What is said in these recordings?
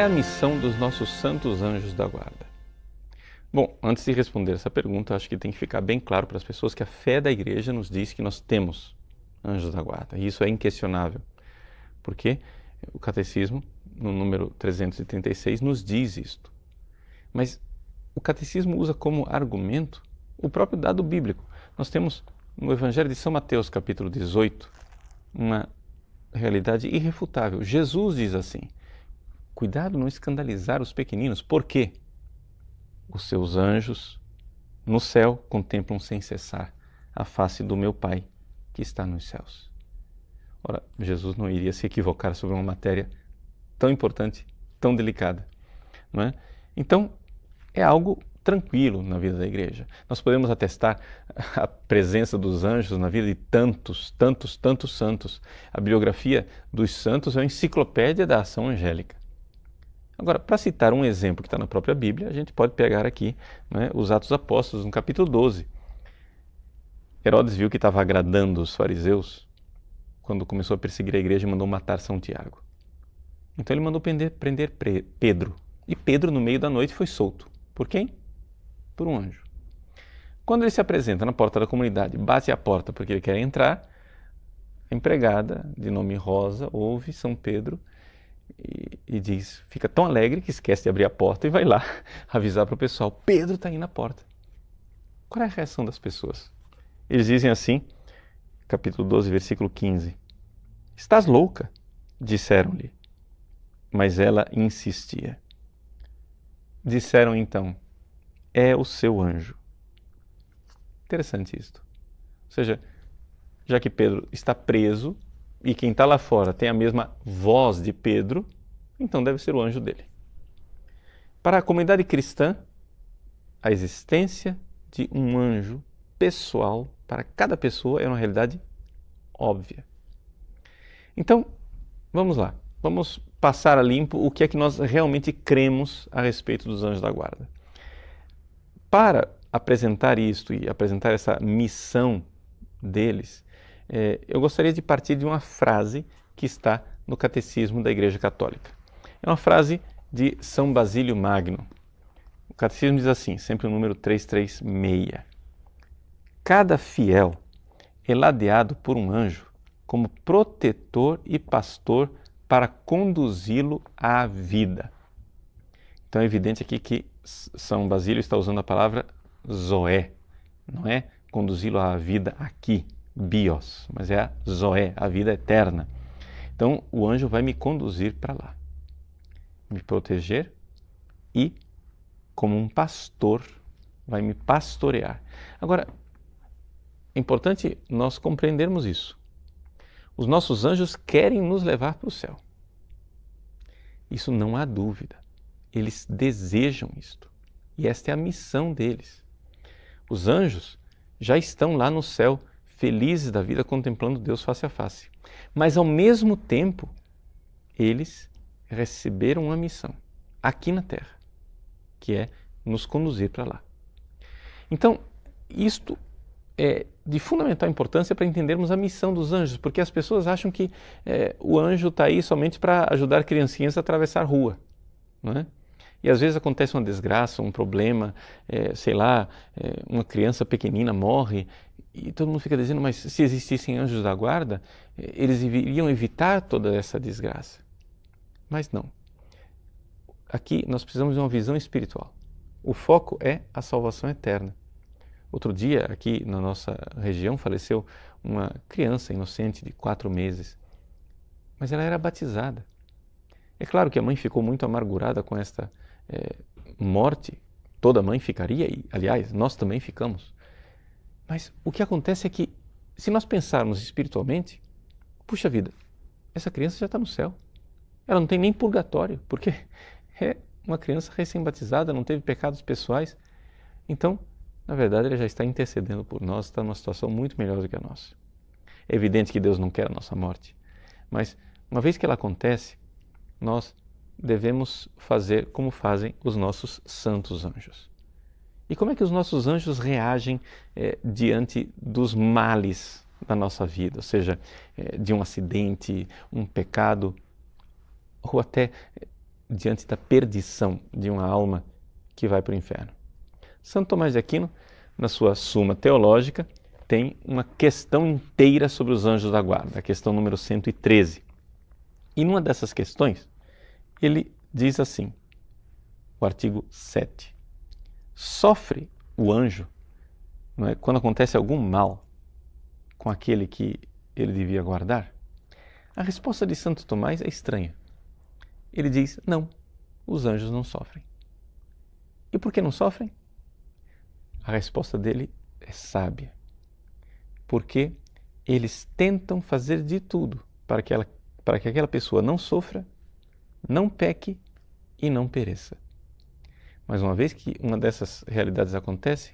é a missão dos nossos santos anjos da guarda? Bom, antes de responder essa pergunta, acho que tem que ficar bem claro para as pessoas que a fé da igreja nos diz que nós temos anjos da guarda. E isso é inquestionável, porque o catecismo, no número 336, nos diz isto. Mas o catecismo usa como argumento o próprio dado bíblico. Nós temos no Evangelho de São Mateus, capítulo 18, uma realidade irrefutável. Jesus diz assim: cuidado não escandalizar os pequeninos, porque os seus anjos no céu contemplam sem cessar a face do meu Pai que está nos céus. Ora, Jesus não iria se equivocar sobre uma matéria tão importante, tão delicada, não é? Então, é algo tranquilo na vida da igreja. Nós podemos atestar a presença dos anjos na vida de tantos santos. A biografia dos santos é uma enciclopédia da ação angélica. Agora, para citar um exemplo que está na própria Bíblia, a gente pode pegar aqui, né, os Atos Apóstolos, no capítulo 12. Herodes viu que estava agradando os fariseus quando começou a perseguir a igreja e mandou matar São Tiago. Então ele mandou prender Pedro. E Pedro, no meio da noite, foi solto. Por quem? Por um anjo. Quando ele se apresenta na porta da comunidade, bate a porta porque ele quer entrar, a empregada, de nome Rosa, ouve São Pedro e diz, fica tão alegre que esquece de abrir a porta e vai lá avisar para o pessoal: Pedro está aí na porta. Qual é a reação das pessoas? Eles dizem assim, capítulo 12, versículo 15: estás louca? Disseram-lhe. Mas ela insistia. Disseram então: é o seu anjo. Interessante isto. Ou seja, já que Pedro está preso e quem está lá fora tem a mesma voz de Pedro, então deve ser o anjo dele. Para a comunidade cristã, a existência de um anjo pessoal para cada pessoa é uma realidade óbvia. Então, vamos lá. Vamos passar a limpo o que é que nós realmente cremos a respeito dos anjos da guarda. Para apresentar isto e apresentar essa missão deles, eu gostaria de partir de uma frase que está no Catecismo da Igreja Católica. É uma frase de São Basílio Magno. O Catecismo diz assim, sempre o número 336. Cada fiel é ladeado por um anjo como protetor e pastor para conduzi-lo à vida. Então é evidente aqui que São Basílio está usando a palavra zoé, não é conduzi-lo à vida aqui, bios, mas é a zoé, a vida eterna. Então o anjo vai me conduzir para lá, me proteger e, como um pastor, vai me pastorear. Agora, é importante nós compreendermos isso. Os nossos anjos querem nos levar para o céu. Isso não há dúvida. Eles desejam isto. E esta é a missão deles. Os anjos já estão lá no céu, felizes da vida, contemplando Deus face a face. Mas, ao mesmo tempo, eles receberam uma missão aqui na Terra, que é nos conduzir para lá. Então, isto é de fundamental importância para entendermos a missão dos anjos, porque as pessoas acham que o anjo está aí somente para ajudar criancinhas a atravessar a rua, não é? E às vezes acontece uma desgraça, um problema, uma criança pequenina morre e todo mundo fica dizendo, mas se existissem anjos da guarda, eles iriam evitar toda essa desgraça. Mas não. Aqui nós precisamos de uma visão espiritual. O foco é a salvação eterna. Outro dia, aqui na nossa região, faleceu uma criança inocente de 4 meses, mas ela era batizada. É claro que a mãe ficou muito amargurada com esta morte, toda mãe ficaria, e aliás, nós também ficamos. Mas o que acontece é que, se nós pensarmos espiritualmente, puxa vida, essa criança já está no céu. Ela não tem nem purgatório, porque é uma criança recém-batizada, não teve pecados pessoais. Então, na verdade, ela já está intercedendo por nós, está numa situação muito melhor do que a nossa. É evidente que Deus não quer a nossa morte, mas uma vez que ela acontece, nós devemos fazer como fazem os nossos santos anjos. E como é que os nossos anjos reagem diante dos males da nossa vida, ou seja, de um acidente, um pecado, ou até diante da perdição de uma alma que vai para o inferno. Santo Tomás de Aquino, na sua Suma Teológica, tem uma questão inteira sobre os anjos da guarda, a questão número 113. E numa dessas questões, ele diz assim, o artigo 7. Sofre o anjo, não é, quando acontece algum mal com aquele que ele devia guardar? A resposta de Santo Tomás é estranha. Ele diz, não, os anjos não sofrem. E por que não sofrem? A resposta dele é sábia. Porque eles tentam fazer de tudo para que aquela pessoa não sofra, não peque e não pereça. Mas uma vez que uma dessas realidades acontece,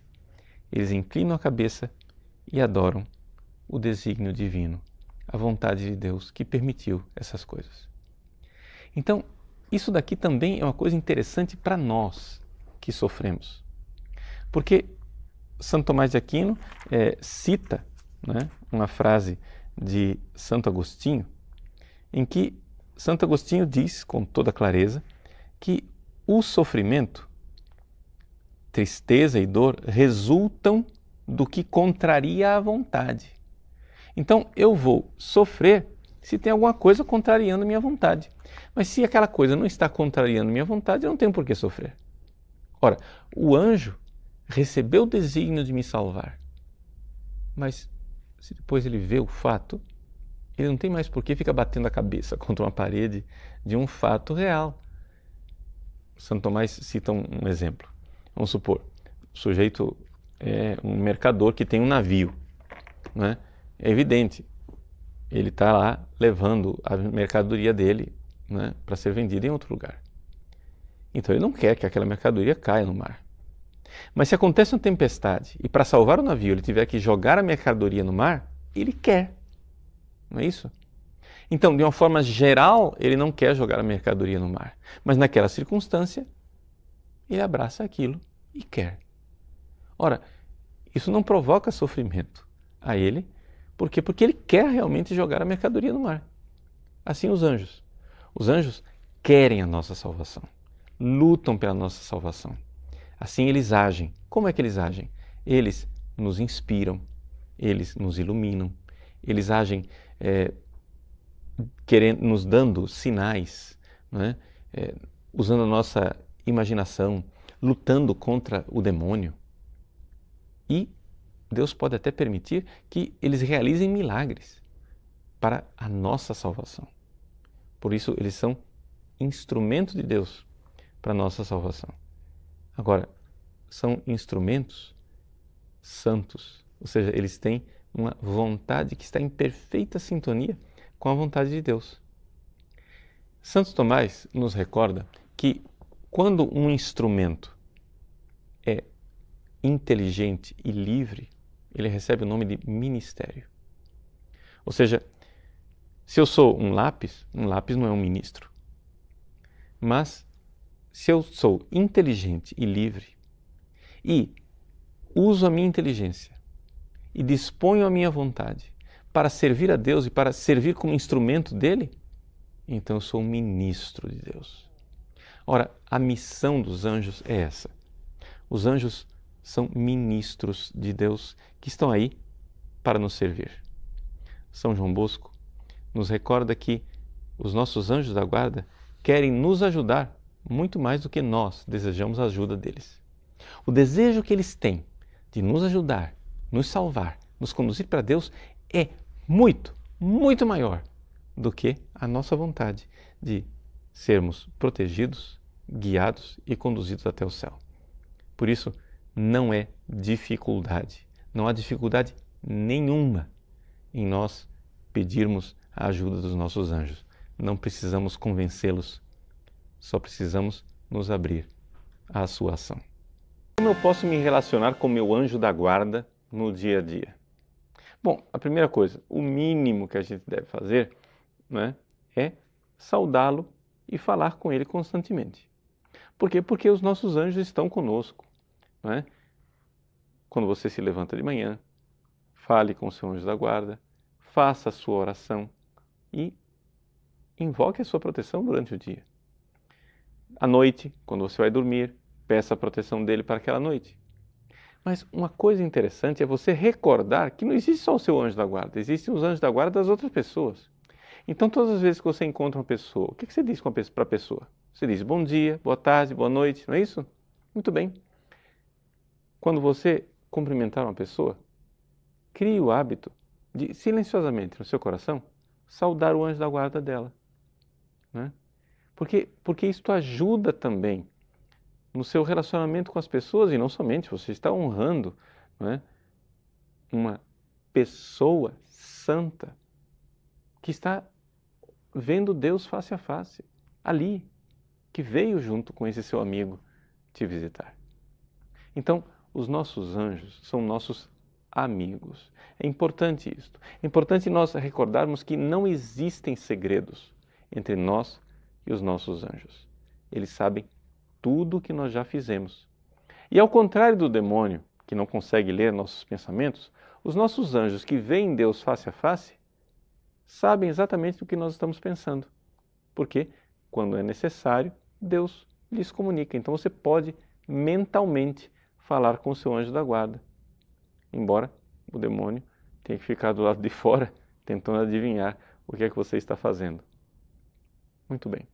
eles inclinam a cabeça e adoram o desígnio divino, a vontade de Deus que permitiu essas coisas. Então, isso daqui também é uma coisa interessante para nós que sofremos. Porque Santo Tomás de Aquino cita, né, uma frase de Santo Agostinho, em que Santo Agostinho diz com toda clareza que o sofrimento, tristeza e dor resultam do que contraria a vontade. Então eu vou sofrer se tem alguma coisa contrariando a minha vontade. Mas se aquela coisa não está contrariando a minha vontade, eu não tenho por que sofrer. Ora, o anjo recebeu o desígnio de me salvar, mas se depois ele vê o fato, ele não tem mais por que ficar batendo a cabeça contra uma parede de um fato real. Santo Tomás cita um exemplo. Vamos supor, o sujeito é um mercador que tem um navio, né? É evidente, ele está lá levando a mercadoria dele, né, para ser vendida em outro lugar. Então ele não quer que aquela mercadoria caia no mar. Mas se acontece uma tempestade e para salvar o navio ele tiver que jogar a mercadoria no mar, ele quer, não é isso? Então, de uma forma geral, ele não quer jogar a mercadoria no mar. Mas naquela circunstância, ele abraça aquilo e quer. Ora, isso não provoca sofrimento a ele. Por quê? Porque ele quer realmente jogar a mercadoria no mar. Assim os anjos. Os anjos querem a nossa salvação. Lutam pela nossa salvação. Assim eles agem. Como é que eles agem? Eles nos inspiram, eles nos iluminam, eles agem nos dando sinais, né? Usando a nossa imaginação, lutando contra o demônio. E Deus pode até permitir que eles realizem milagres para a nossa salvação. Por isso, eles são instrumentos de Deus para a nossa salvação. Agora, são instrumentos santos, ou seja, eles têm uma vontade que está em perfeita sintonia com a vontade de Deus. Santo Tomás nos recorda que quando um instrumento é inteligente e livre, ele recebe o nome de ministério. Ou seja, se eu sou um lápis não é um ministro. Mas se eu sou inteligente e livre e uso a minha inteligência e disponho a minha vontade para servir a Deus e para servir como instrumento dele, então eu sou um ministro de Deus. Ora, a missão dos anjos é essa. Os anjos são ministros de Deus que estão aí para nos servir. São João Bosco nos recorda que os nossos anjos da guarda querem nos ajudar muito mais do que nós desejamos a ajuda deles. O desejo que eles têm de nos ajudar, nos salvar, nos conduzir para Deus é muito, muito maior do que a nossa vontade de sermos protegidos, guiados e conduzidos até o céu. Por isso, não é dificuldade, não há dificuldade nenhuma em nós pedirmos a ajuda dos nossos anjos. Não precisamos convencê-los, só precisamos nos abrir à sua ação. Como eu posso me relacionar com meu anjo da guarda no dia a dia? Bom, a primeira coisa, o mínimo que a gente deve fazer, né, é saudá-lo e falar com ele constantemente. Por quê? Porque os nossos anjos estão conosco. Não é? Quando você se levanta de manhã, fale com o seu anjo da guarda, faça a sua oração e invoque a sua proteção durante o dia. À noite, quando você vai dormir, peça a proteção dele para aquela noite. Mas uma coisa interessante é você recordar que não existe só o seu anjo da guarda, existem os anjos da guarda das outras pessoas. Então, todas as vezes que você encontra uma pessoa, o que você diz para a pessoa? Você diz bom dia, boa tarde, boa noite, não é isso? Muito bem. Quando você cumprimentar uma pessoa, crie o hábito de, silenciosamente no seu coração, saudar o anjo da guarda dela. Né? Porque isto ajuda também no seu relacionamento com as pessoas e não somente, você está honrando, né, uma pessoa santa que está vendo Deus face a face, ali, que veio junto com esse seu amigo te visitar. Então, os nossos anjos são nossos amigos. É importante isto. É importante nós recordarmos que não existem segredos entre nós e os nossos anjos. Eles sabem tudo o que nós já fizemos. E ao contrário do demônio, que não consegue ler nossos pensamentos, os nossos anjos que veem Deus face a face, sabem exatamente o que nós estamos pensando. Porque, quando é necessário, Deus lhes comunica. Então você pode mentalmente falar com o seu anjo da guarda. Embora o demônio tenha que ficar do lado de fora, tentando adivinhar o que é que você está fazendo. Muito bem.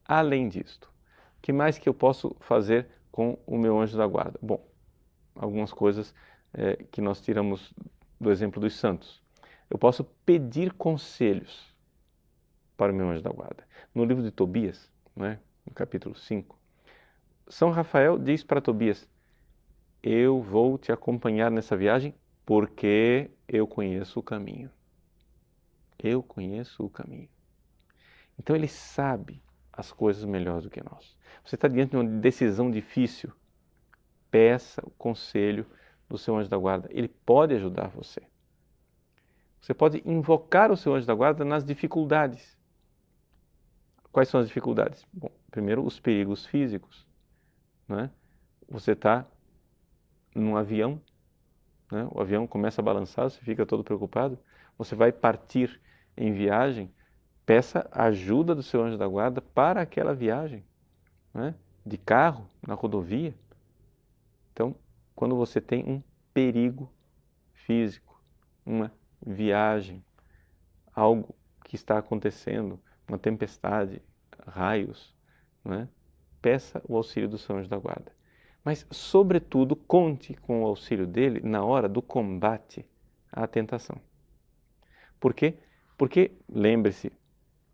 Além disto, o que mais que eu posso fazer com o meu anjo da guarda? Bom, algumas coisas que nós tiramos do exemplo dos santos. Eu posso pedir conselhos para o meu anjo da guarda. No livro de Tobias, né, no capítulo 5, São Rafael diz para Tobias: eu vou te acompanhar nessa viagem porque eu conheço o caminho. Eu conheço o caminho. Então ele sabe as coisas melhor do que nós. Você está diante de uma decisão difícil, peça o conselho do seu anjo da guarda. Ele pode ajudar você. Você pode invocar o seu anjo da guarda nas dificuldades. Quais são as dificuldades? Bom, primeiro, os perigos físicos. Né? Você está num avião, né? O avião começa a balançar, você fica todo preocupado. Você vai partir em viagem, peça a ajuda do seu anjo da guarda para aquela viagem, né? De carro, na rodovia. Então, quando você tem um perigo físico, uma viagem, algo que está acontecendo, uma tempestade, raios, né? Peça o auxílio do seu anjo da guarda. Mas, sobretudo, conte com o auxílio dele na hora do combate à tentação. Por quê? Porque, lembre-se,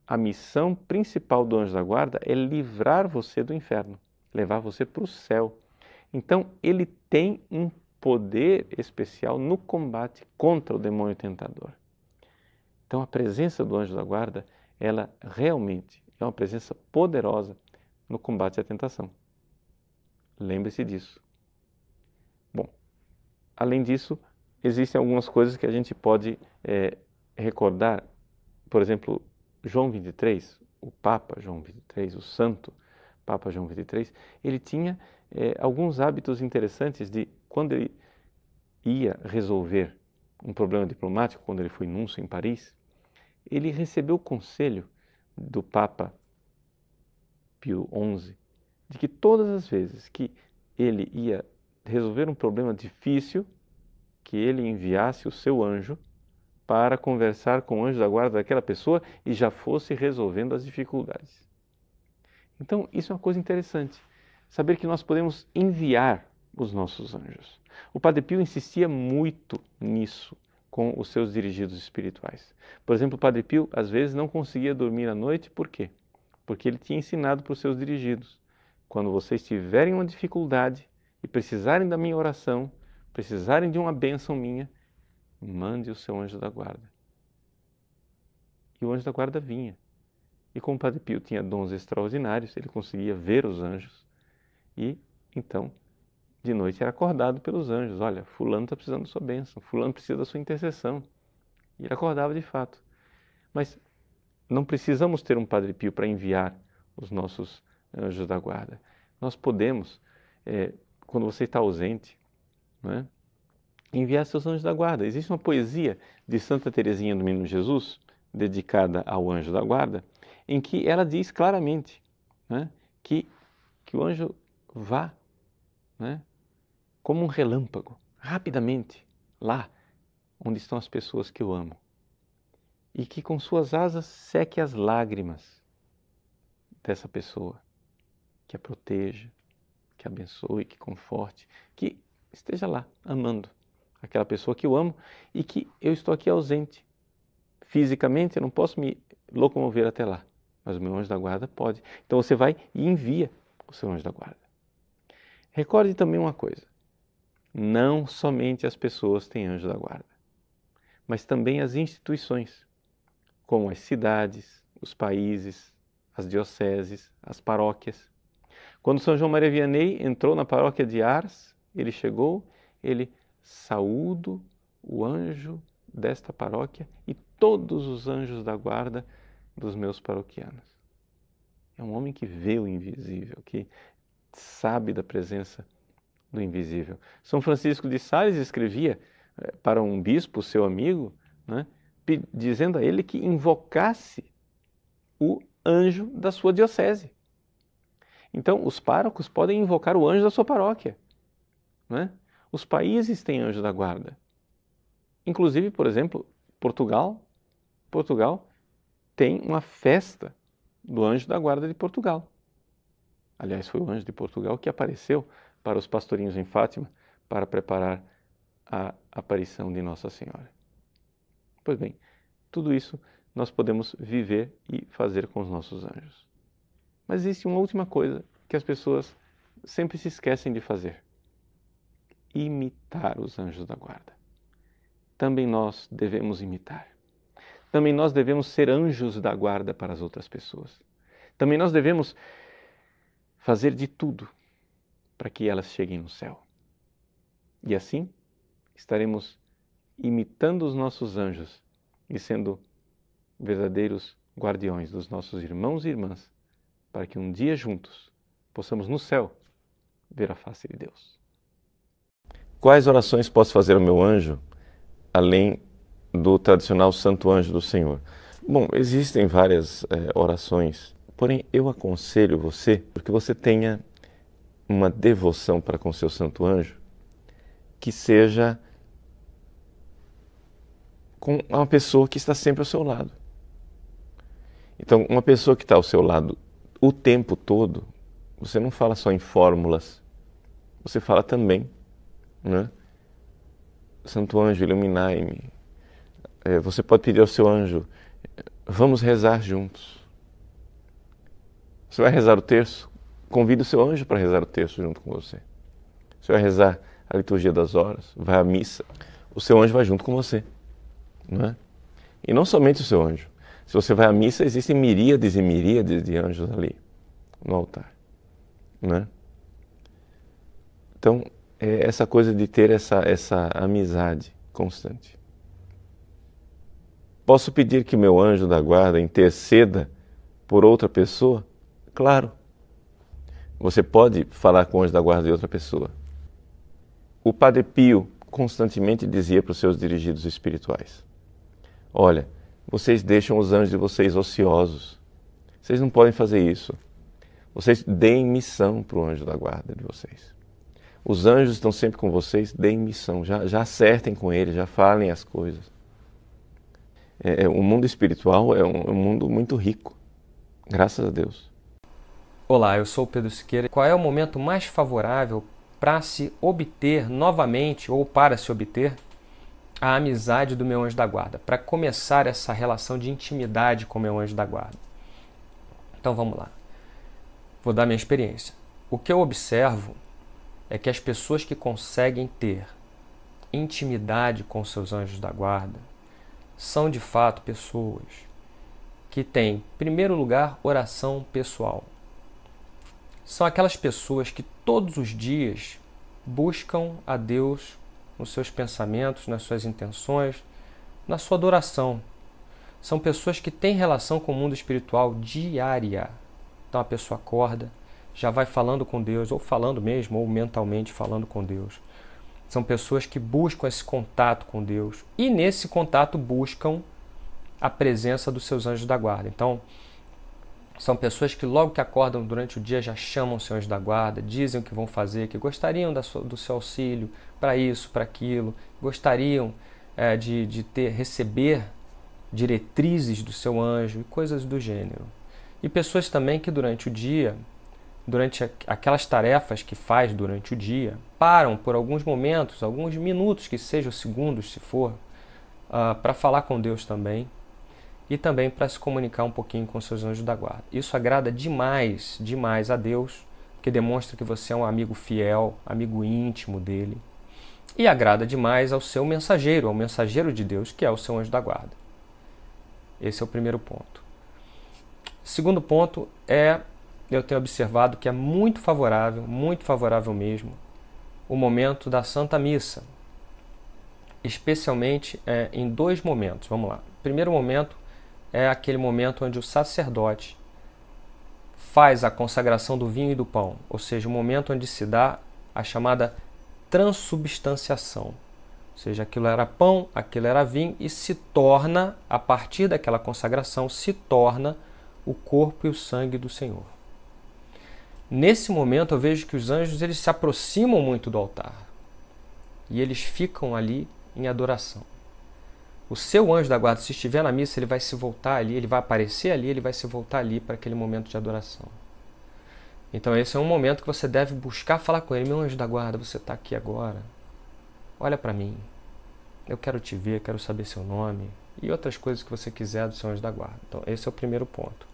a missão principal do anjo da guarda é livrar você do inferno, levar você para o céu. Então, ele tem um poder especial no combate contra o demônio tentador. Então, a presença do anjo da guarda, ela realmente é uma presença poderosa no combate à tentação. Lembre-se disso. Bom, além disso, existem algumas coisas que a gente pode recordar. Por exemplo, João 23, o Papa João 23, o Santo Papa João 23, ele tinha alguns hábitos interessantes de, quando ele ia resolver um problema diplomático, quando ele foi núncio em Paris, ele recebeu o conselho do Papa Pio XI, de que todas as vezes que ele ia resolver um problema difícil, que ele enviasse o seu anjo para conversar com o anjo da guarda daquela pessoa e já fosse resolvendo as dificuldades. Então, isso é uma coisa interessante, saber que nós podemos enviar os nossos anjos. O Padre Pio insistia muito nisso com os seus dirigidos espirituais. Por exemplo, o Padre Pio às vezes não conseguia dormir à noite, por quê? Porque ele tinha ensinado para os seus dirigidos: quando vocês tiverem uma dificuldade e precisarem da minha oração, precisarem de uma bênção minha, mande o seu anjo da guarda. E o anjo da guarda vinha. E como o Padre Pio tinha dons extraordinários, ele conseguia ver os anjos. E então, de noite era acordado pelos anjos: olha, fulano está precisando da sua bênção, fulano precisa da sua intercessão. E ele acordava de fato. Mas não precisamos ter um Padre Pio para enviar os nossos anjos da guarda. Nós podemos, quando você está ausente, né, enviar seus anjos da guarda. Existe uma poesia de Santa Teresinha do Menino Jesus, dedicada ao anjo da guarda, em que ela diz claramente, né, que o anjo vá, né, como um relâmpago, rapidamente, lá onde estão as pessoas que eu amo. E que com suas asas seque as lágrimas dessa pessoa, que a proteja, que a abençoe, que conforte, que esteja lá amando aquela pessoa que eu amo e que eu estou aqui ausente. Fisicamente eu não posso me locomover até lá, mas o meu anjo da guarda pode. Então você vai e envia o seu anjo da guarda. Recorde também uma coisa, não somente as pessoas têm anjo da guarda, mas também as instituições, como as cidades, os países, as dioceses, as paróquias. Quando São João Maria Vianney entrou na paróquia de Ars, ele chegou, ele saúdo o anjo desta paróquia e todos os anjos da guarda dos meus paroquianos. É um homem que vê o invisível, que sabe da presença do invisível. São Francisco de Sales escrevia para um bispo, seu amigo, né, dizendo a ele que invocasse o anjo da sua diocese. Então, os párocos podem invocar o anjo da sua paróquia, né? Os países têm anjo da guarda. Inclusive, por exemplo, Portugal tem uma festa do anjo da guarda de Portugal. Aliás, foi o anjo de Portugal que apareceu para os pastorinhos em Fátima para preparar a aparição de Nossa Senhora. Pois bem, tudo isso nós podemos viver e fazer com os nossos anjos. Mas existe uma última coisa que as pessoas sempre se esquecem de fazer: imitar os anjos da guarda. Também nós devemos imitar. Também nós devemos ser anjos da guarda para as outras pessoas. Também nós devemos fazer de tudo para que elas cheguem no céu. E assim estaremos imitando os nossos anjos e sendo verdadeiros guardiões dos nossos irmãos e irmãs, para que um dia juntos possamos no céu ver a face de Deus. Quais orações posso fazer ao meu anjo, além do tradicional Santo Anjo do Senhor? Bom, existem várias orações, porém eu aconselho você, porque você tenha uma devoção para com seu Santo Anjo, que seja com uma pessoa que está sempre ao seu lado. Então, uma pessoa que está ao seu lado o tempo todo, você não fala só em fórmulas, você fala também, né? Santo Anjo, iluminai-me. Você pode pedir ao seu anjo, vamos rezar juntos. Você vai rezar o terço? Convida o seu anjo para rezar o terço junto com você. Você vai rezar a liturgia das horas, vai à missa, o seu anjo vai junto com você, não é? E não somente o seu anjo. Se você vai à missa, existem miríades e miríades de anjos ali no altar, não é? Então, essa coisa de ter essa amizade constante. Posso pedir que meu anjo da guarda interceda por outra pessoa? Claro. Você pode falar com o anjo da guarda de outra pessoa. O Padre Pio constantemente dizia para os seus dirigidos espirituais: olha, vocês deixam os anjos de vocês ociosos. Vocês não podem fazer isso. Vocês deem missão para o anjo da guarda de vocês. Os anjos estão sempre com vocês, deem missão. Já acertem com eles, já falem as coisas. O mundo espiritual é um mundo muito rico. Graças a Deus. Olá, eu sou o Pedro Siqueira. Qual é o momento mais favorável para se obter novamente ou para se obter a amizade do meu anjo da guarda? Para começar essa relação de intimidade com o meu anjo da guarda. Então vamos lá. Vou dar minha experiência. O que eu observo é que as pessoas que conseguem ter intimidade com seus anjos da guarda são de fato pessoas que têm, em primeiro lugar, oração pessoal. São aquelas pessoas que todos os dias buscam a Deus nos seus pensamentos, nas suas intenções, na sua adoração. São pessoas que têm relação com o mundo espiritual diária. Então a pessoa acorda, já vai falando com Deus, ou falando mesmo, ou mentalmente falando com Deus. São pessoas que buscam esse contato com Deus e nesse contato buscam a presença dos seus anjos da guarda. Então, São pessoas que logo que acordam durante o dia já chamam os seus anjos da guarda, dizem o que vão fazer, que gostariam do seu auxílio para isso, para aquilo, gostariam de receber diretrizes do seu anjo e coisas do gênero. E pessoas também que durante o dia, durante aquelas tarefas que faz durante o dia, param por alguns momentos, alguns minutos, que sejam segundos se for, para falar com Deus também, e também para se comunicar um pouquinho com seus anjos da guarda. Isso agrada demais, demais a Deus, porque demonstra que você é um amigo fiel, amigo íntimo dele, e agrada demais ao seu mensageiro, ao mensageiro de Deus, que é o seu anjo da guarda. Esse é o primeiro ponto. Segundo ponto eu tenho observado que é muito favorável mesmo, o momento da Santa Missa, especialmente em dois momentos. Vamos lá. O primeiro momento é aquele momento onde o sacerdote faz a consagração do vinho e do pão, ou seja, o momento onde se dá a chamada transubstanciação. Ou seja, aquilo era pão, aquilo era vinho e se torna, a partir daquela consagração, se torna o corpo e o sangue do Senhor. Nesse momento eu vejo que os anjos eles se aproximam muito do altar e eles ficam ali em adoração. O seu anjo da guarda, se estiver na missa, ele vai se voltar ali, ele vai aparecer ali, ele vai se voltar ali para aquele momento de adoração. Então esse é um momento que você deve buscar falar com ele. Meu anjo da guarda, você está aqui agora? Olha para mim. Eu quero te ver, quero saber seu nome e outras coisas que você quiser do seu anjo da guarda. Então esse é o primeiro ponto.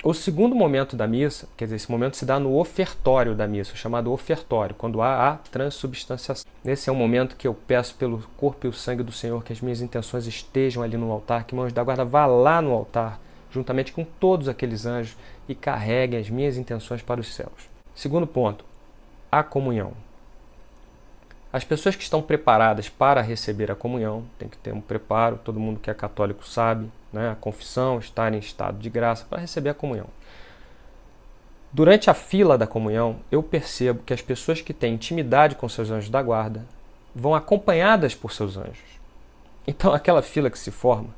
O segundo momento da missa, quer dizer, esse momento se dá no ofertório da missa, chamado ofertório, quando há a transubstanciação. Esse é o momento que eu peço pelo corpo e o sangue do Senhor, que as minhas intenções estejam ali no altar, que o meu anjo da guarda vá lá no altar, juntamente com todos aqueles anjos, e carreguem as minhas intenções para os céus. Segundo ponto, a comunhão. As pessoas que estão preparadas para receber a comunhão, tem que ter um preparo, todo mundo que é católico sabe, né? A confissão, estar em estado de graça para receber a comunhão. Durante a fila da comunhão, eu percebo que as pessoas que têm intimidade com seus anjos da guarda vão acompanhadas por seus anjos. Então aquela fila que se forma,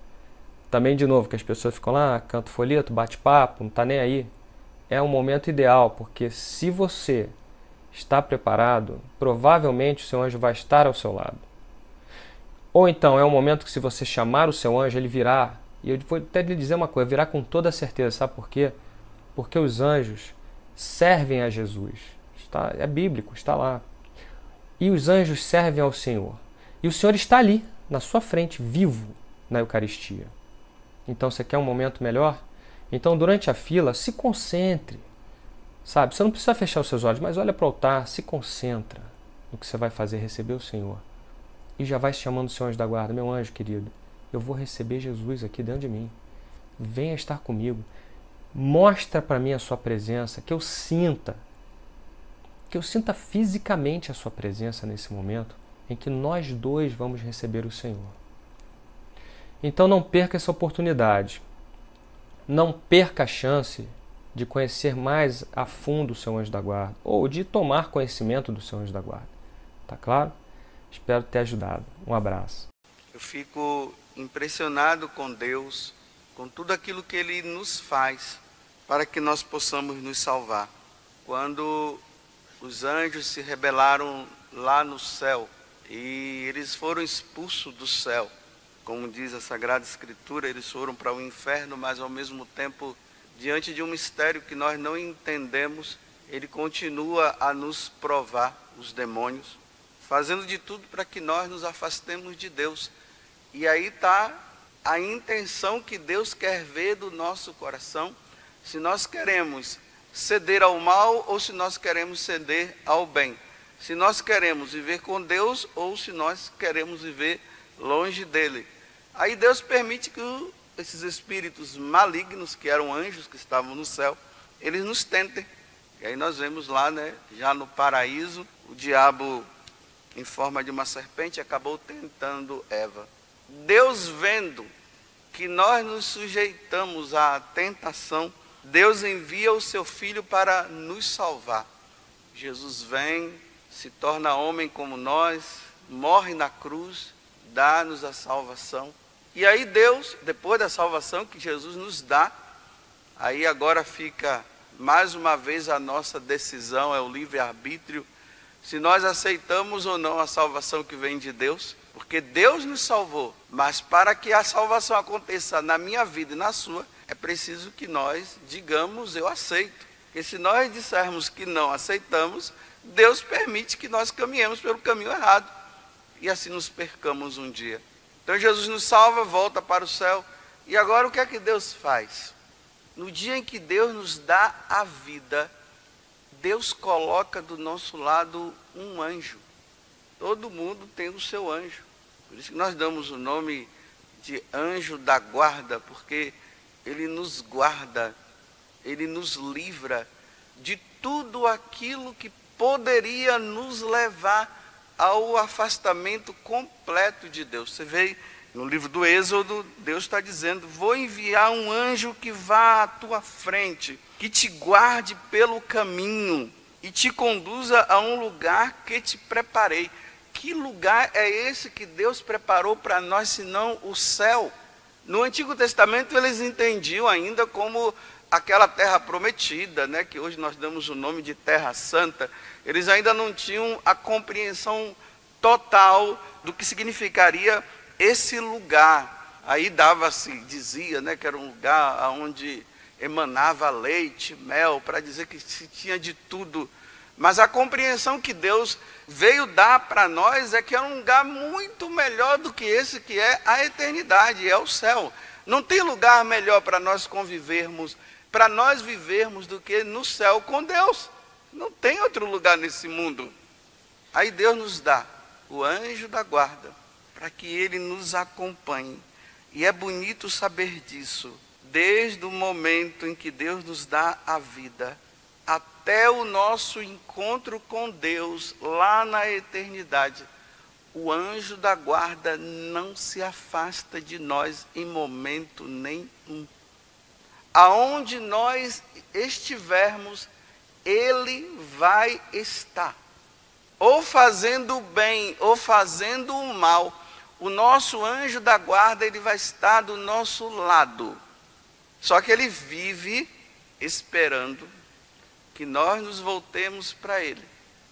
também de novo que as pessoas ficam lá, canta folheto, bate papo, não está nem aí, é um momento ideal, porque se você está preparado, provavelmente o seu anjo vai estar ao seu lado. Ou então é um momento que se você chamar o seu anjo, ele virá, e eu vou até lhe dizer uma coisa, virá com toda certeza, sabe por quê? Porque os anjos servem a Jesus. É bíblico, está lá. E os anjos servem ao Senhor. E o Senhor está ali, na sua frente, vivo na Eucaristia. Então você quer um momento melhor? Então durante a fila, se concentre. Sabe, você não precisa fechar os seus olhos, mas olha para o altar, se concentra no que você vai fazer, receber o Senhor. E já vai chamando o seu anjo da guarda, meu anjo querido, eu vou receber Jesus aqui dentro de mim. Venha estar comigo. Mostra para mim a sua presença, que eu sinta fisicamente a sua presença nesse momento em que nós dois vamos receber o Senhor. Então não perca essa oportunidade. Não perca a chance de conhecer mais a fundo o seu anjo da guarda, ou de tomar conhecimento do seu anjo da guarda. Tá claro? Espero ter ajudado. Um abraço. Eu fico impressionado com Deus, com tudo aquilo que Ele nos faz para que nós possamos nos salvar. Quando os anjos se rebelaram lá no céu e eles foram expulsos do céu, como diz a Sagrada Escritura, eles foram para o inferno, mas ao mesmo tempo, diante de um mistério que nós não entendemos, Ele continua a nos provar, os demônios, fazendo de tudo para que nós nos afastemos de Deus. E aí está a intenção que Deus quer ver do nosso coração, se nós queremos ceder ao mal ou se nós queremos ceder ao bem. Se nós queremos viver com Deus ou se nós queremos viver longe dele. Aí Deus permite que esses espíritos malignos, que eram anjos que estavam no céu, eles nos tentem. E aí nós vemos lá, né, já no paraíso, o diabo, em forma de uma serpente, acabou tentando Eva. Deus, vendo que nós nos sujeitamos à tentação, Deus envia o seu Filho para nos salvar. Jesus vem, se torna homem como nós, morre na cruz, dá-nos a salvação. E aí Deus, depois da salvação que Jesus nos dá, Aí agora fica mais uma vez a nossa decisão, é o livre-arbítrio, se nós aceitamos ou não a salvação que vem de Deus, porque Deus nos salvou, mas para que a salvação aconteça na minha vida e na sua, é preciso que nós digamos, eu aceito. Porque se nós dissermos que não aceitamos, Deus permite que nós caminhemos pelo caminho errado, e assim nos percamos um dia. Então Jesus nos salva, volta para o céu, e agora o que é que Deus faz? No dia em que Deus nos dá a vida, Deus coloca do nosso lado um anjo. Todo mundo tem o seu anjo. Por isso que nós damos o nome de anjo da guarda, porque ele nos guarda, ele nos livra de tudo aquilo que poderia nos levar ao afastamento completo de Deus. Você vê no livro do Êxodo, Deus está dizendo, vou enviar um anjo que vá à tua frente, que te guarde pelo caminho e te conduza a um lugar que te preparei. Que lugar é esse que Deus preparou para nós, senão o céu? No Antigo Testamento eles entendiam ainda como aquela terra prometida, né, que hoje nós damos o nome de Terra Santa. Eles ainda não tinham a compreensão total do que significaria esse lugar. Aí dava-se, dizia, né, que era um lugar onde emanava leite, mel, para dizer que se tinha de tudo. Mas a compreensão que Deus veio dar para nós é que é um lugar muito melhor do que esse, que é a eternidade, é o céu. Não tem lugar melhor para nós convivermos, para nós vivermos do que no céu com Deus. Não tem outro lugar nesse mundo. Aí Deus nos dá o anjo da guarda, para que ele nos acompanhe. E é bonito saber disso, desde o momento em que Deus nos dá a vida, até o nosso encontro com Deus, lá na eternidade, o anjo da guarda não se afasta de nós em momento nenhum. Aonde nós estivermos, ele vai estar. Ou fazendo o bem, ou fazendo o mal, o nosso anjo da guarda, ele vai estar do nosso lado. Só que ele vive esperando que nós nos voltemos para ele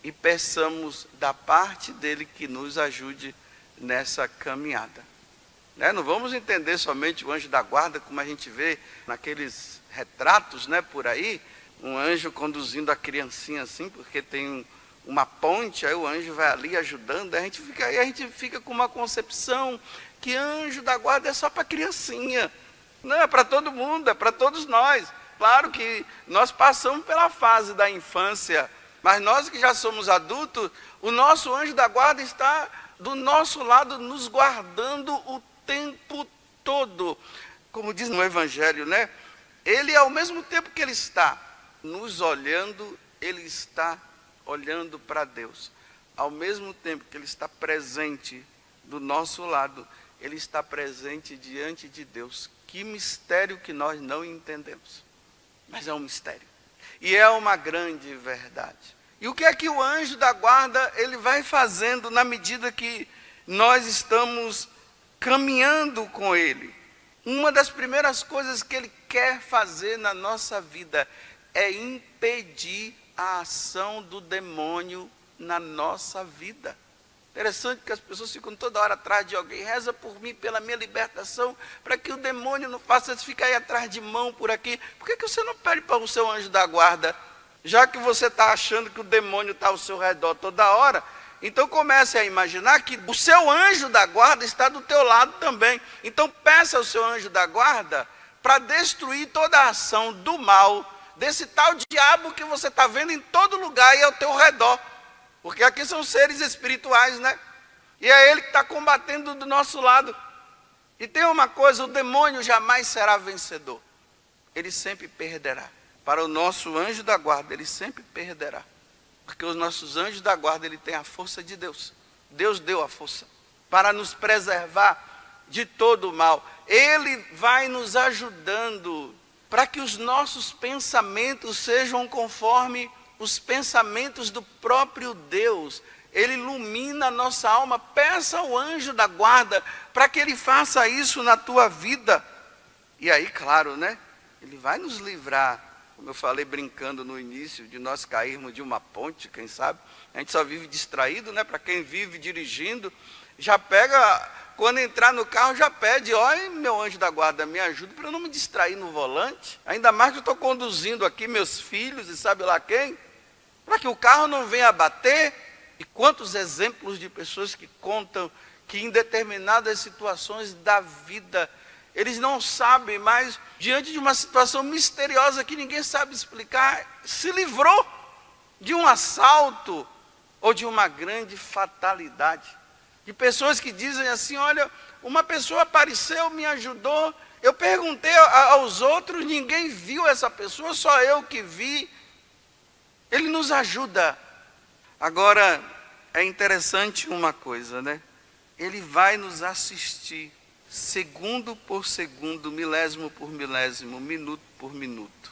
e peçamos da parte dele que nos ajude nessa caminhada. Não vamos entender somente o anjo da guarda como a gente vê naqueles retratos, por aí, um anjo conduzindo a criancinha assim, porque tem uma ponte, aí o anjo vai ali ajudando, aí a gente fica com uma concepção que anjo da guarda é só para criancinha. Não, é para todo mundo, é para todos nós. Claro que nós passamos pela fase da infância, mas nós que já somos adultos, o nosso anjo da guarda está do nosso lado, nos guardando o tempo todo. Como diz no Evangelho, ele, ao mesmo tempo que ele está nos olhando, ele está olhando para Deus. Ao mesmo tempo que ele está presente do nosso lado, ele está presente diante de Deus. Que mistério que nós não entendemos. Mas é um mistério. E é uma grande verdade. E o que é que o anjo da guarda, ele vai fazendo na medida que nós estamos caminhando com ele? Uma das primeiras coisas que ele quer fazer na nossa vida é impedir a ação do demônio na nossa vida. Interessante que as pessoas ficam toda hora atrás de alguém. Reza por mim, pela minha libertação, para que o demônio não faça isso, ficar aí atrás de mão por aqui. Por que você não pede para o seu anjo da guarda? Já que você está achando que o demônio está ao seu redor toda hora, então comece a imaginar que o seu anjo da guarda está do teu lado também. Então peça ao seu anjo da guarda para destruir toda a ação do mal, desse tal diabo que você está vendo em todo lugar e ao teu redor. Porque aqui são seres espirituais, E é ele que está combatendo do nosso lado. E tem uma coisa, o demônio jamais será vencedor. Ele sempre perderá. Para o nosso anjo da guarda, ele sempre perderá. Porque os nossos anjos da guarda, ele tem a força de Deus. Deus deu a força para nos preservar de todo o mal. Ele vai nos ajudando para que os nossos pensamentos sejam conforme os pensamentos do próprio Deus. Ele ilumina a nossa alma. Peça ao anjo da guarda para que ele faça isso na tua vida. E aí, claro, Ele vai nos livrar, como eu falei brincando no início, de nós cairmos de uma ponte, quem sabe. A gente só vive distraído, né? Para quem vive dirigindo, já pega, quando entrar no carro, já pede, olha, meu anjo da guarda, me ajuda para eu não me distrair no volante. Ainda mais que eu estou conduzindo aqui meus filhos e sabe lá quem, para que o carro não venha bater. E quantos exemplos de pessoas que contam que em determinadas situações da vida, eles não sabem, mas diante de uma situação misteriosa que ninguém sabe explicar, se livrou de um assalto ou de uma grande fatalidade. De pessoas que dizem assim, olha, uma pessoa apareceu, me ajudou, eu perguntei aos outros, ninguém viu essa pessoa, só eu que vi. Ele nos ajuda. Agora, é interessante uma coisa, né? Ele vai nos assistir segundo por segundo, milésimo por milésimo, minuto por minuto,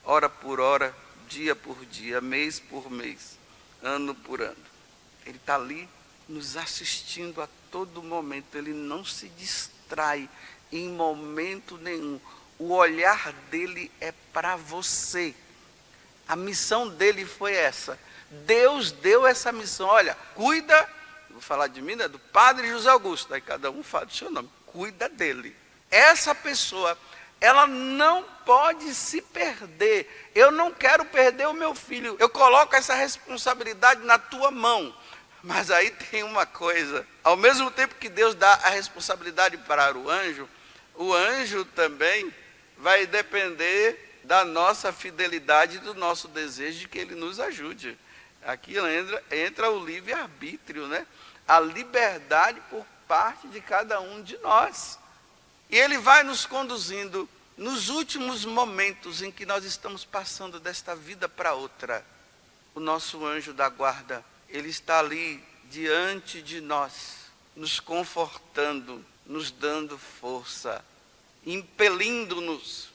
hora por hora, dia por dia, mês por mês, ano por ano. Ele está ali nos assistindo a todo momento, ele não se distrai em momento nenhum. O olhar dele é para você. A missão dele foi essa. Deus deu essa missão. Olha, cuida, vou falar de mim, né, do Padre José Augusto, aí cada um fala do seu nome, cuida dele. Essa pessoa, ela não pode se perder. Eu não quero perder o meu filho, eu coloco essa responsabilidade na tua mão. Mas aí tem uma coisa, ao mesmo tempo que Deus dá a responsabilidade para o anjo também vai depender da nossa fidelidade e do nosso desejo de que ele nos ajude. Aqui entra o livre-arbítrio, né? A liberdade por parte de cada um de nós. E ele vai nos conduzindo nos últimos momentos em que nós estamos passando desta vida para outra. O nosso anjo da guarda, ele está ali diante de nós, nos confortando, nos dando força, impelindo-nos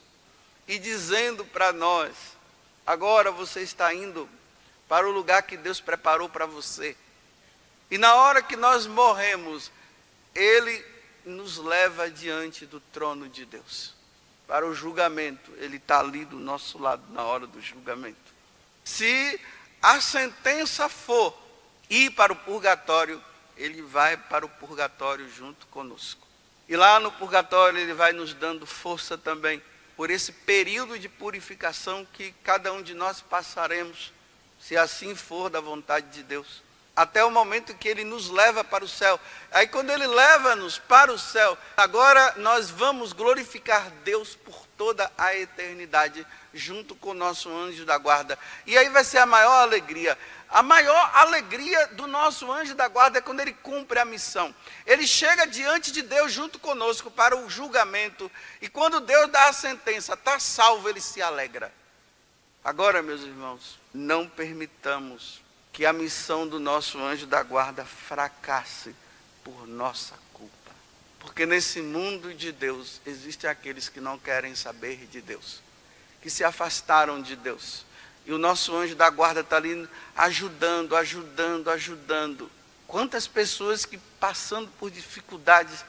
e dizendo para nós, agora você está indo para o lugar que Deus preparou para você. E na hora que nós morremos, ele nos leva diante do trono de Deus. Para o julgamento, ele está ali do nosso lado na hora do julgamento. Se a sentença for ir para o purgatório, ele vai para o purgatório junto conosco. E lá no purgatório ele vai nos dando força também, por esse período de purificação que cada um de nós passaremos, se assim for da vontade de Deus, até o momento que ele nos leva para o céu. Aí quando ele leva-nos para o céu, agora nós vamos glorificar Deus por toda a eternidade, junto com o nosso anjo da guarda. E aí vai ser a maior alegria. A maior alegria do nosso anjo da guarda é quando ele cumpre a missão. Ele chega diante de Deus junto conosco para o julgamento. E quando Deus dá a sentença, está salvo, ele se alegra. Agora, meus irmãos, não permitamos que a missão do nosso anjo da guarda fracasse por nossa culpa. Porque nesse mundo de Deus, existem aqueles que não querem saber de Deus, que se afastaram de Deus. E o nosso anjo da guarda está ali ajudando. Quantas pessoas que passando por dificuldades,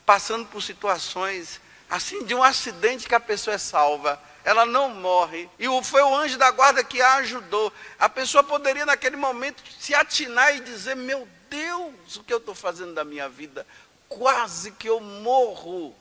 passando por situações, assim, de um acidente que a pessoa é salva, ela não morre, e foi o anjo da guarda que a ajudou. A pessoa poderia naquele momento se atinar e dizer, meu Deus, o que eu estou fazendo da minha vida? Quase que eu morro,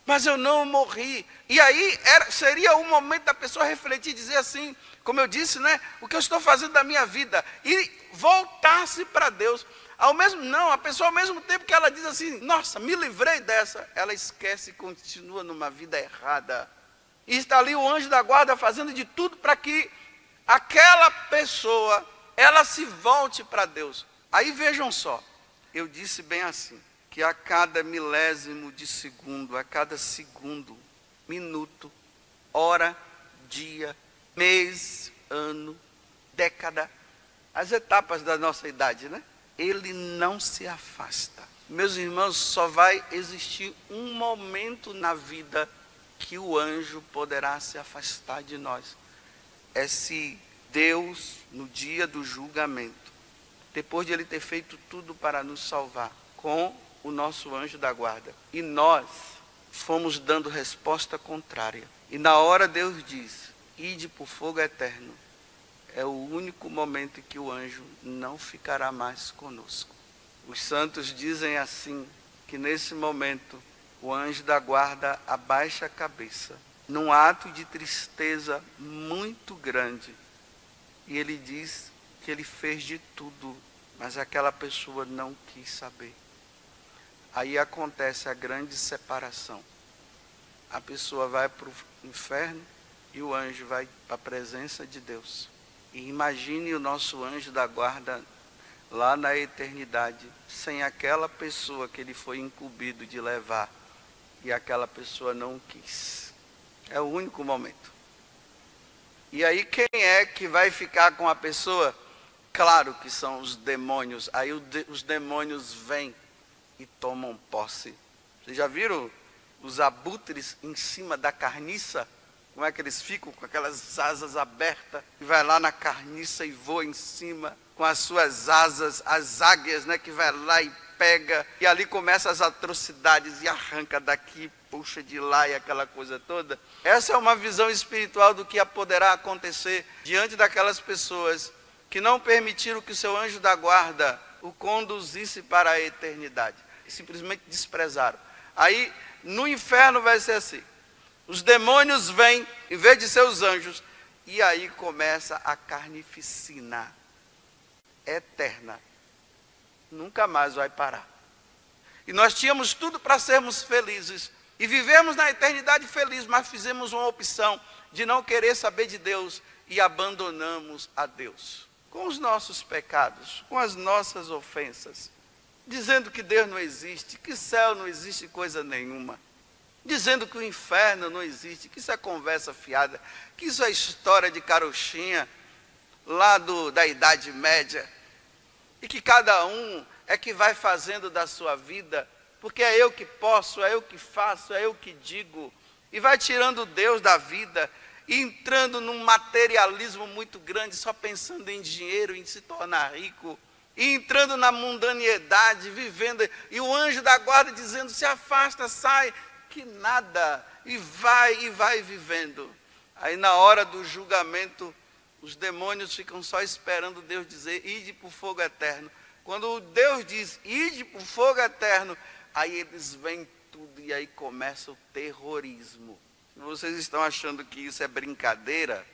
mas eu não morri. E aí seria o momento da pessoa refletir e dizer assim, como eu disse, né? O que eu estou fazendo da minha vida? E voltar-se para Deus. A pessoa ao mesmo tempo que ela diz assim, nossa, me livrei dessa, ela esquece e continua numa vida errada. E está ali o anjo da guarda fazendo de tudo para que aquela pessoa, ela se volte para Deus. Aí vejam só, eu disse bem assim, que a cada milésimo de segundo, a cada segundo, minuto, hora, dia, mês, ano, década, as etapas da nossa idade, né? Ele não se afasta. Meus irmãos, só vai existir um momento na vida que o anjo poderá se afastar de nós. É se Deus, no dia do julgamento, depois de ele ter feito tudo para nos salvar, com o nosso anjo da guarda, e nós fomos dando resposta contrária. E na hora Deus diz, ide por fogo eterno. É o único momento em que o anjo não ficará mais conosco. Os santos dizem assim, que nesse momento o anjo da guarda abaixa a cabeça, num ato de tristeza muito grande. E ele diz que ele fez de tudo, mas aquela pessoa não quis saber. Aí acontece a grande separação. A pessoa vai para o inferno e o anjo vai para a presença de Deus. E imagine o nosso anjo da guarda lá na eternidade, sem aquela pessoa que ele foi incumbido de levar. E aquela pessoa não quis. É o único momento. E aí quem é que vai ficar com a pessoa? Claro que são os demônios. Aí os demônios vêm e tomam posse. Vocês já viram os abutres em cima da carniça? Como é que eles ficam com aquelas asas abertas? E vai lá na carniça e voa em cima com as suas asas, as águias, né? Que vai lá e pega. E ali começa as atrocidades e arranca daqui, puxa de lá e aquela coisa toda. Essa é uma visão espiritual do que poderá acontecer diante daquelas pessoas que não permitiram que o seu anjo da guarda o conduzisse para a eternidade. Simplesmente desprezaram. Aí, no inferno vai ser assim. Os demônios vêm, em vez de ser os anjos, e aí começa a carnificina eterna. Nunca mais vai parar. E nós tínhamos tudo para sermos felizes. E vivemos na eternidade feliz, mas fizemos uma opção de não querer saber de Deus e abandonamos a Deus. Com os nossos pecados, com as nossas ofensas, dizendo que Deus não existe, que céu não existe coisa nenhuma, dizendo que o inferno não existe, que isso é conversa fiada, que isso é história de carochinha, lá da Idade Média, e que cada um é que vai fazendo da sua vida, porque é eu que posso, é eu que faço, é eu que digo, e vai tirando Deus da vida, e entrando num materialismo muito grande, só pensando em dinheiro, em se tornar rico, e entrando na mundanidade, vivendo, e o anjo da guarda dizendo, se afasta, sai, que nada, e vai vivendo. Aí na hora do julgamento, os demônios ficam só esperando Deus dizer, ide para o fogo eterno. Quando Deus diz, ide para o fogo eterno, aí eles veem tudo e aí começa o terrorismo. Se vocês estão achando que isso é brincadeira,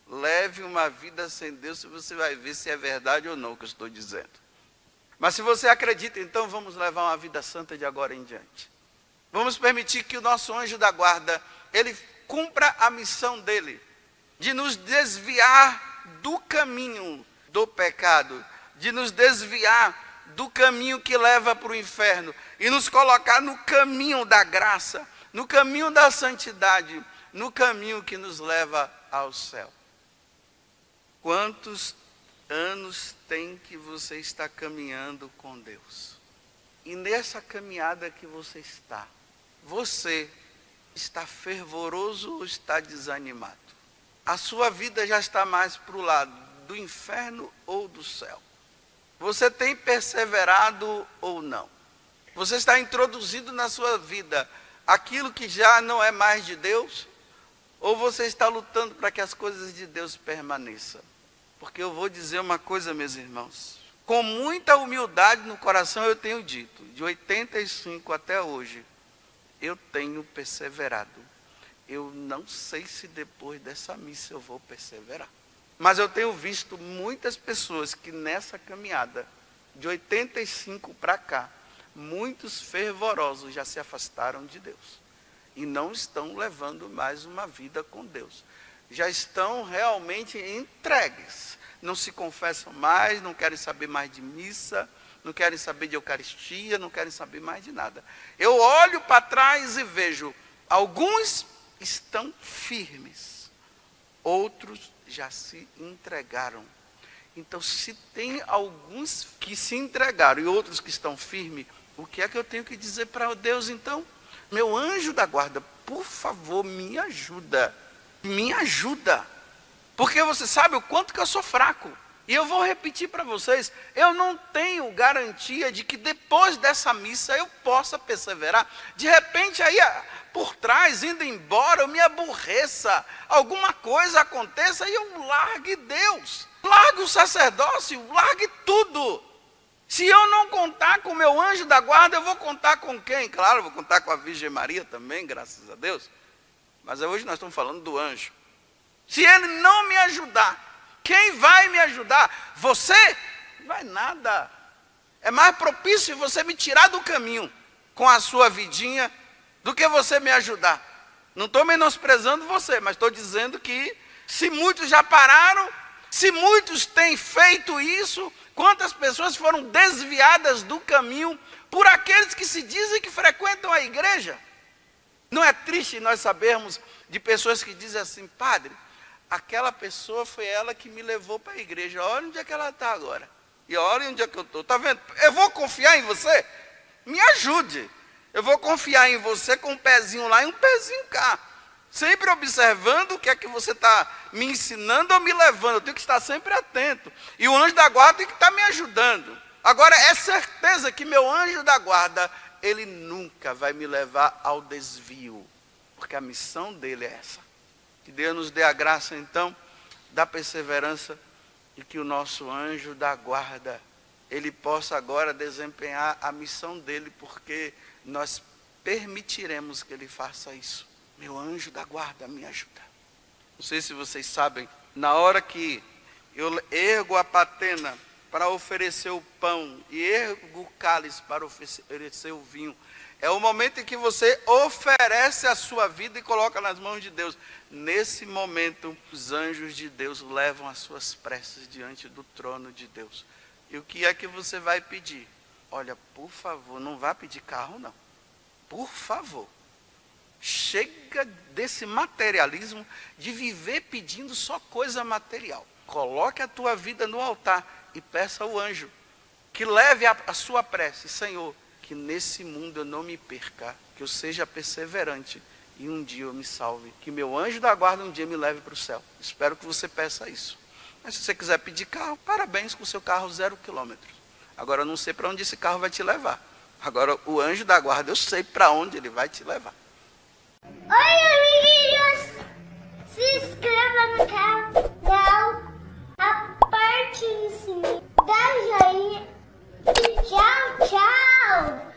leve uma vida sem Deus e você vai ver se é verdade ou não o que eu estou dizendo. Mas se você acredita, então vamos levar uma vida santa de agora em diante. Vamos permitir que o nosso anjo da guarda, ele cumpra a missão dele, de nos desviar do caminho do pecado, de nos desviar do caminho que leva para o inferno, e nos colocar no caminho da graça, no caminho da santidade, no caminho que nos leva ao céu. Quantos anos tem que você está caminhando com Deus? E nessa caminhada que você está fervoroso ou está desanimado? A sua vida já está mais para o lado do inferno ou do céu? Você tem perseverado ou não? Você está introduzindo na sua vida aquilo que já não é mais de Deus? Ou você está lutando para que as coisas de Deus permaneçam? Porque eu vou dizer uma coisa, meus irmãos. Com muita humildade no coração eu tenho dito, de 85 até hoje, eu tenho perseverado. Eu não sei se depois dessa missa eu vou perseverar. Mas eu tenho visto muitas pessoas que nessa caminhada, de 85 para cá, muitos fervorosos já se afastaram de Deus. E não estão levando mais uma vida com Deus. Já estão realmente entregues. Não se confessam mais, não querem saber mais de missa, não querem saber de Eucaristia, não querem saber mais de nada. Eu olho para trás e vejo, alguns estão firmes, outros já se entregaram. Então, se tem alguns que se entregaram e outros que estão firmes, o que é que eu tenho que dizer para Deus então? Meu anjo da guarda, por favor, me ajuda. Me ajuda. Porque você sabe o quanto que eu sou fraco. E eu vou repetir para vocês, eu não tenho garantia de que depois dessa missa eu possa perseverar. De repente aí por trás, indo embora, eu me aborreça, alguma coisa aconteça e eu largue Deus, largue o sacerdócio, largue tudo. Se eu não contar com o meu anjo da guarda, eu vou contar com quem? Claro, eu vou contar com a Virgem Maria também, graças a Deus. Mas hoje nós estamos falando do anjo. Se ele não me ajudar, quem vai me ajudar? Você? Não vai nada. É mais propício você me tirar do caminho com a sua vidinha do que você me ajudar. Não estou menosprezando você, mas estou dizendo que se muitos já pararam, se muitos têm feito isso, quantas pessoas foram desviadas do caminho por aqueles que se dizem que frequentam a igreja? Não é triste nós sabermos de pessoas que dizem assim, padre, aquela pessoa foi ela que me levou para a igreja, olha onde é que ela está agora, e olha onde é que eu estou, está vendo? Eu vou confiar em você? Me ajude, eu vou confiar em você com um pezinho lá e um pezinho cá, sempre observando o que é que você está me ensinando ou me levando, eu tenho que estar sempre atento, e o anjo da guarda tem que estar me ajudando. Agora é certeza que meu anjo da guarda, ele nunca vai me levar ao desvio, porque a missão dele é essa. Que Deus nos dê a graça, então, da perseverança e que o nosso anjo da guarda, ele possa agora desempenhar a missão dele, porque nós permitiremos que ele faça isso. Meu anjo da guarda me ajuda. Não sei se vocês sabem, na hora que eu ergo a patena para oferecer o pão e ergo o cálice para oferecer o vinho, é o momento em que você oferece a sua vida e coloca nas mãos de Deus. Nesse momento, os anjos de Deus levam as suas preces diante do trono de Deus. E o que é que você vai pedir? Olha, por favor, não vá pedir carro, não. Por favor. Chega desse materialismo de viver pedindo só coisa material. Coloque a tua vida no altar e peça ao anjo que leve a sua prece. Senhor, que nesse mundo eu não me perca, que eu seja perseverante e um dia eu me salve, que meu anjo da guarda um dia me leve para o céu. Espero que você peça isso. Mas se você quiser pedir carro, parabéns com o seu carro 0 quilômetros. Agora eu não sei para onde esse carro vai te levar. Agora o anjo da guarda, eu sei para onde ele vai te levar. Oi, amiguinhos! Se inscreva no canal, aperte o sininho, dá joinha e tchau, tchau!